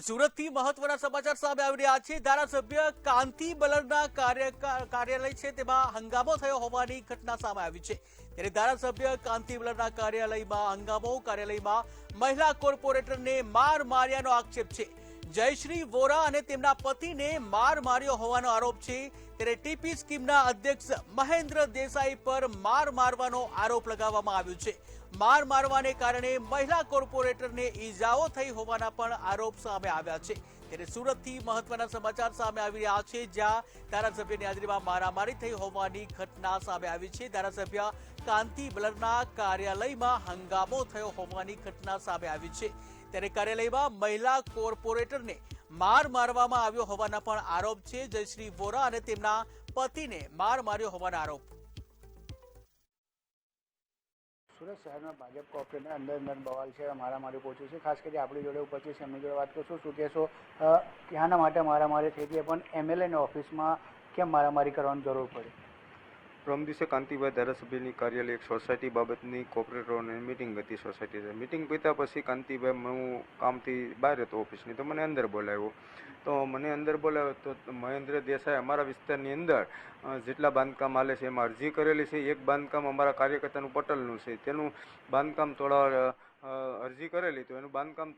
સુરતથી મહત્વના સમાચાર સામે આવી રહ્યા છે। ધારાસભ્ય કાંતિ બલરના કાર્યાલય છે તેમાં હંગામો થયો હોવાની ઘટના સામે આવી છે। ત્યારે ધારાસભ્ય કાંતિ બલરના કાર્યાલયમાં હંગામો, કાર્યાલયમાં મહિલા કોર્પોરેટરને માર માર્યાનો આક્ષેપ છે। જયશ્રી વોરા અને તેમના પતિને માર માર્યો હોવાનો આરોપ છે। ત્યારે ટીપી સ્કીમના અધ્યક્ષ મહેન્દ્ર દેસાઈ પર માર મારવાનો આરોપ લગાવવામાં આવ્યો છે। માર મારવાને કારણે મહિલા કોર્પોરેટરને ઈજાઓ થઈ હોવાના પણ આરોપ સામે આવ્યા છે। ત્યારે સુરતથી મહત્વના સમાચાર સામે આવી રહ્યા છે, જ્યાં ધારાસભ્યની હાજરીમાં મારામારી થઈ હોવાની ઘટના સામે આવી છે। ધારાસભ્ય કાંતિ બલરના કાર્યાલયમાં હંગામો થયો હોવાની ઘટના સામે આવી છે। ત્યારે કાર્યાલયમાં મહિલા કોર્પોરેટરને માર મારવામાં આવ્યો હોવાના પણ આરોપ છે। જયશ્રી વોરા અને તેમના પતિને માર માર્યો હોવાના આરોપ। સુરત શહેરમાં ભાજપ કોર્પોરેટર અંદર બવાલ છે, મારામારી પહોંચ્યું છે। ખાસ કરીને આપણી જોડે ઉપસ્થિત છે, એમની જોડે વાત કરશું। શું કહેશો, ક્યાંના માટે મારામારી થઈ હતી, પણ એમએલએની ઓફિસમાં કેમ મારામારી કરવાની જરૂર પડી? પ્રથમ દિવસે કાંતિભાઈ ધારાસભ્યની કાર્યાલય એક સોસાયટી બાબતની કોર્પોરેટરોની મિટિંગ હતી સોસાયટી। મિટિંગ પત્યા પછી કાંતિભાઈ, હું કામથી બહાર હતો ઓફિસની, તો મને અંદર બોલાવ્યો। તો મને અંદર બોલાવ્યો તો મહેન્દ્ર દેસાઈ અમારા વિસ્તારની અંદર જેટલા બાંધકામ હાલે છે એમાં અરજી કરેલી છે। એક બાંધકામ અમારા કાર્યકર્તાનું પટલનું છે, તેનું બાંધકામ અરજી કરેલી, તો એનું બાંધકામ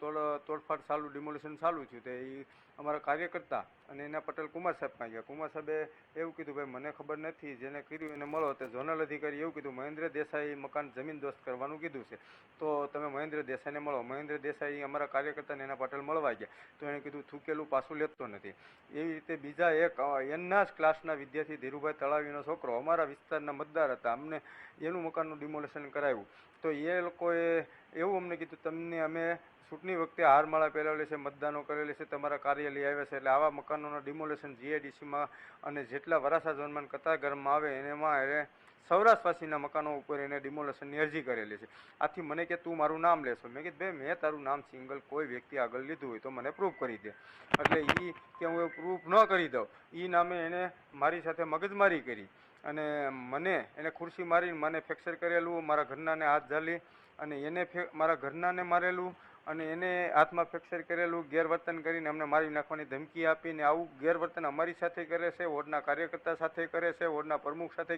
તોડફાડ ચાલુ, ડિમોલિશન ચાલુ થયું। તો એ અમારા કાર્યકર્તા અને એના પટેલ કુમાર સાહેબ પાસે ગયા। કુમાર સાહેબે એવું કીધું, ભાઈ મને ખબર નથી, જેને કર્યું એને મળો। તો ઝોનલ અધિકારી એવું કીધું, મહેન્દ્ર દેસાઈ મકાન જમીન દોસ્ત કરવાનું કીધું છે, તો તમે મહેન્દ્ર દેસાઈને મળો। મહેન્દ્ર દેસાઈ અમારા કાર્યકર્તાને એના પટેલ મળવા ગયા, તો એણે કીધું થૂકેલું પાછું લેતો નથી। એવી રીતે બીજા એક એના જ ક્લાસના વિદ્યાર્થી ધીરુભાઈ તળાવીનો છોકરો અમારા વિસ્તારના મતદાર હતા, અમને એનું મકાનનું ડિમોલેશન કરાવ્યું। તો એ લોકોએ એવું અમને કીધું, તમને અમે ચૂંટણી વખતે હારમાળા પહેરાવેલી છે, મતદાનો કરેલી છે, તમારા કાર્યાલય આવ્યા છે, એટલે આવા મકાનોના ડિમોલેશન જીઆઈડીસીમાં અને જેટલા વરાછા ઝોનમાં કતારગામમાં આવે એમાં એને સૌરાષ્ટ્રવાસીના મકાનો ઉપર એને ડિમોલેશનની અરજી કરેલી છે। આથી મને કે તું મારું નામ લેશો? મેં કીધું ભાઈ મેં તારું નામ સિંગલ કોઈ વ્યક્તિ આગળ લીધું હોય તો મને પ્રૂફ કરી દે। એટલે એ કે હું પ્રૂફ ન કરી દઉં, એ નામે એને મારી સાથે મગજમારી કરી અને મને એને ખુરશી મારીને મને ફ્રેક્ચર કરેલું, મારા ઘરનાને હાથ ઝાલી અને એને મારા ઘરનાને મારેલું અને એને હાથમાં ફ્રેક્ચર કરેલું, ગેરવર્તન કરીને અમને મારી નાખવાની ધમકી આપીને આવું ગેરવર્તન અમારી સાથે કરે છે, વોર્ડના કાર્યકર્તા સાથે કરે છે, વોર્ડના પ્રમુખ સાથે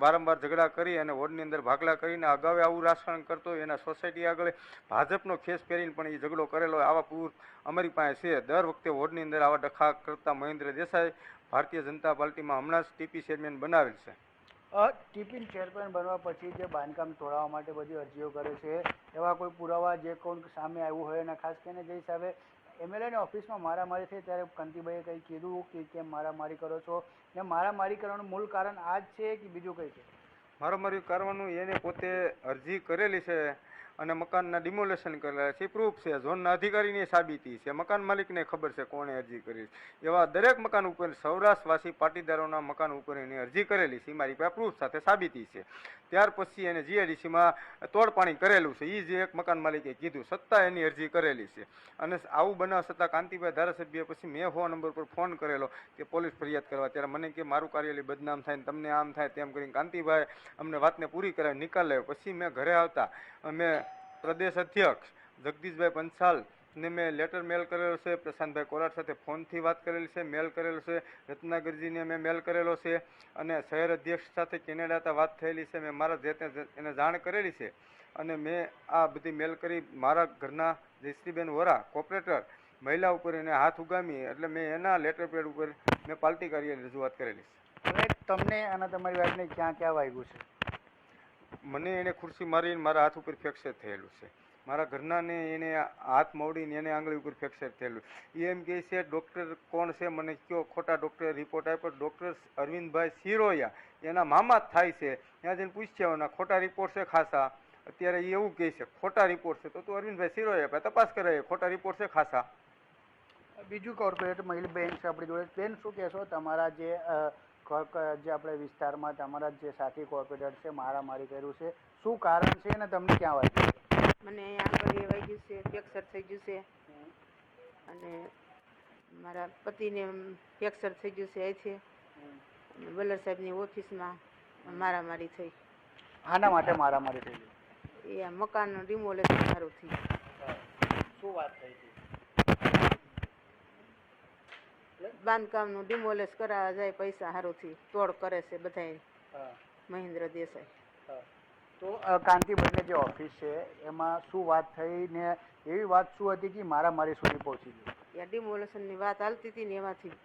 વારંવાર ઝઘડા કરી અને વોર્ડની અંદર ભાગલા કરીને અગાઉ આવું રાજકારણ કરતો, એના સોસાયટી આગળ ભાજપનો ખેસ પહેરીને પણ એ ઝઘડો કરેલો, આવા પૂર અમારી પાસે છે। દર વખતે વોર્ડની અંદર આવા ડખા કરતા મહેન્દ્ર દેસાઈ ભારતીય જનતા પાર્ટીમાં હમણાં જ ટીપી ચેરમેન બનાવેલ છે। ટીપી ચેરમેન બનવા પછી જે બાંધકામ તોડાવવા માટે બધી અરજીઓ કરે છે, એવા કોઈ પુરાવા જે કોઈ સામે આવ્યું હોય, અને ખાસ કરીને જે હિસાબે એમએલએની ઓફિસમાં મારામારી થઈ ત્યારે કાંતિભાઈએ કંઈ કીધું કે કેમ મારામારી કરો છો, ને મારામારી કરવાનું મૂળ કારણ આ જ છે કે બીજું કંઈ છે? મારામારી કરવાનું એને પોતે અરજી કરેલી છે અને મકાનના ડિમોલેશન કરેલા છે, પ્રૂફ છે, ઝોનના અધિકારીની સાબિતી છે, મકાન માલિકને ખબર છે કોણે અરજી કરી। એવા દરેક મકાન ઉપર સૌરાષ્ટ્રવાસી પાટીદારોના મકાન ઉપર એની અરજી કરેલી છે, મારી પાસે પ્રૂફ સાથે સાબિતી છે। ત્યાર પછી એને જીઆઈડીસીમાં તોડપાણી કરેલું છે, એ જે એક મકાન માલિકે કીધું, છતાં એની અરજી કરેલી છે। અને આવું બનાવ છતાં કાંતિભાઈ ધારાસભ્ય પછી મેં 100 નંબર પર ફોન કરેલો કે પોલીસ ફરિયાદ કરવા, ત્યારે મને કે મારું કાર્યાલય બદનામ થાય ને તમને આમ થાય તેમ કરીને કાંતિભાઈ અમને વાતને પૂરી કરાવી નિકાલ લાવ્યો। પછી મેં ઘરે આવતા મેં પ્રદેશ અધ્યક્ષ જગદીશભાઈ પંચાલ ને મેં લેટર મેલ કરેલો છે, પ્રશાંતભાઈ કોરાટ સાથે ફોનથી વાત કરેલી છે, મેલ કરેલો છે, રત્નાગરજીને મેં મેલ કરેલો છે અને શહેર અધ્યક્ષ સાથે કેનેડા વાત થયેલી છે, મેં મારા જે એને જાણ કરેલી છે। અને મેં આ બધી મેલ કરી મારા ઘરના જયશ્રીબેન વોરા કોર્પોરેટર મહિલા ઉપર એને હાથ ઉગામી, એટલે મેં એના લેટર પેડ ઉપર મેં પાર્ટી કાર્યાલય રજૂઆત કરેલી છે। હવે તમને અને તમારી વાતને ક્યાં ક્યાં વાગ્યું છે? મને એને ખુરશી મારીને મારા હાથ ઉપર ફ્રેક્ચર થયેલું છે, મારા ઘરનાને એને હાથ મોડીને એને આંગળી ઉપર ફ્રેક્ચર થયેલું। એ એમ કહે છે ડૉક્ટર કોણ છે મને કયો, ખોટા ડૉક્ટરે રિપોર્ટ આપ્યો, ડૉક્ટર અરવિંદભાઈ સિરોયા એના મામા જ થાય છે, ત્યાં જઈને પૂછ્યા ખોટા રિપોર્ટ છે ખાસા। અત્યારે એ એવું કહે છે ખોટા રિપોર્ટ છે, તો તું અરવિંદભાઈ સિરોયા પાસે તપાસ કરાય, ખોટા રિપોર્ટ છે ખાસા। બીજું કોર્પોરેટર મહિલા બેન છે આપણી જોડે, બેન શું કહેશો, તમારા જે આપણે વિસ્તારમાં તમારા જે સાથી કોર્પોરેટર છે મારામારી કર્યું છે, શું કારણ છે અને તમને ક્યાં વાગ્યું? મને આંગળીએ વાગ્યું છે, ફ્રેક્ચર થઈ ગયું છે અને મારા પતિને ફ્રેક્ચર થઈ ગયું છે અહીંથી, અને બલર સાહેબની ઓફિસમાં મારામારી થઈ। આના માટે મારામારી થઈ ગઈ? એ મકાનનું ડિમોલેશન મારું થયું। શું વાત થઈ હતી? બાંધકામનું ડિમોલેશ કરાવવા જાય પૈસા હારુંથી તોડ કરે છે બધાય. હા મહેન્દ્ર દેસાઈ. હા. તો કાંતિભાઈને જે ઓફિસ છે એમાં શું વાત થઈ ને એવી વાત શું હતી કે મારામારી સુધી પહોંચી ગઈ? ત્યાં ડિમોલેશનની વાત હાલતી હતી ને એમાંથી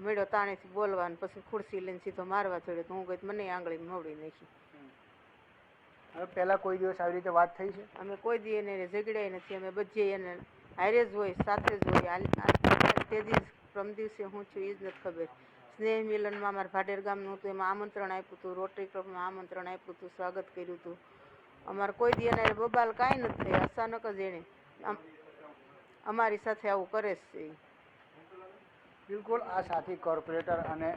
મેળો તાણેથી બોલવા ને પછી ખુરશી લઈને સીધો મારવા ચડ્યો તો હું ગઈ તો મને આંગળી મોવડી નાખી. હવે પહેલા કોઈ દિવસ આવી રીતે વાત થઈ છે? અમે કોઈ દી એને ઝઘડ્યા નથી. અમે બધી એને હારે જ હોય, સાથે જ હોય. તે દિવસ પ્રમ દિવસે હું છું એ જ નથી ખબર. સ્નેહ મિલનમાં અમારા ભાડેર ગામનું હતું, એમાં આમંત્રણ આપ્યું હતું. રોટરી ક્લબમાં આમંત્રણ આપ્યું હતું, સ્વાગત કર્યું હતું. અમારે કોઈ દી એને બબાલ કાંઈ નથી થઈ. અચાનક જ એણે અમારી સાથે આવું કરે છે. બિલકુલ. આ સાથી કોર્પોરેટર અને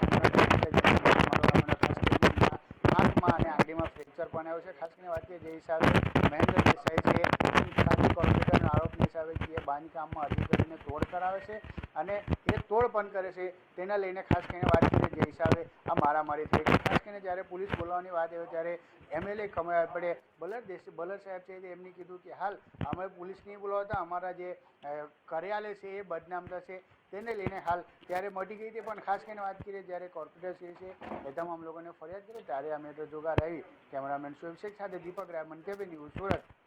આંખમાં અને આંગળીમાં ફ્રેક્ચર પણ આવ્યો છે. ખાસ કરીને વાત કરીએ જે હિસાબે મહેન્દ્ર દેસાઈ છે સાથી કોર્પોરેટરના આરોપની હિસાબે કે એ બાંધકામમાં અરજી કરીને તોડ કરાવે છે અને એ તોડ પણ કરે છે. તેના લઈને ખાસ કરીને વાત કરીએ જે હિસાબે આ મારામારી થઈ. ખાસ કરીને જ્યારે પોલીસ બોલાવવાની વાત આવી ત્યારે એમએલએ આપણે બલર સાહેબ છે એમને કીધું કે હાલ અમે પોલીસ નહીં બોલાવતા, અમારા જે કાર્યાલય છે એ બદનામ થશે. તેને લઈને હાલ ત્યારે મટી ગઈ હતી. પણ ખાસ કરીને વાત કરીએ જ્યારે કોર્પોરેટર છે એ તમામ લોકોને ફરિયાદ કરી ત્યારે અમે તો જોગા રહી. કેમેરામેન શોએબ શેખ સાથે દીપક રાયમન, કેબી ન્યૂઝ, સુરત.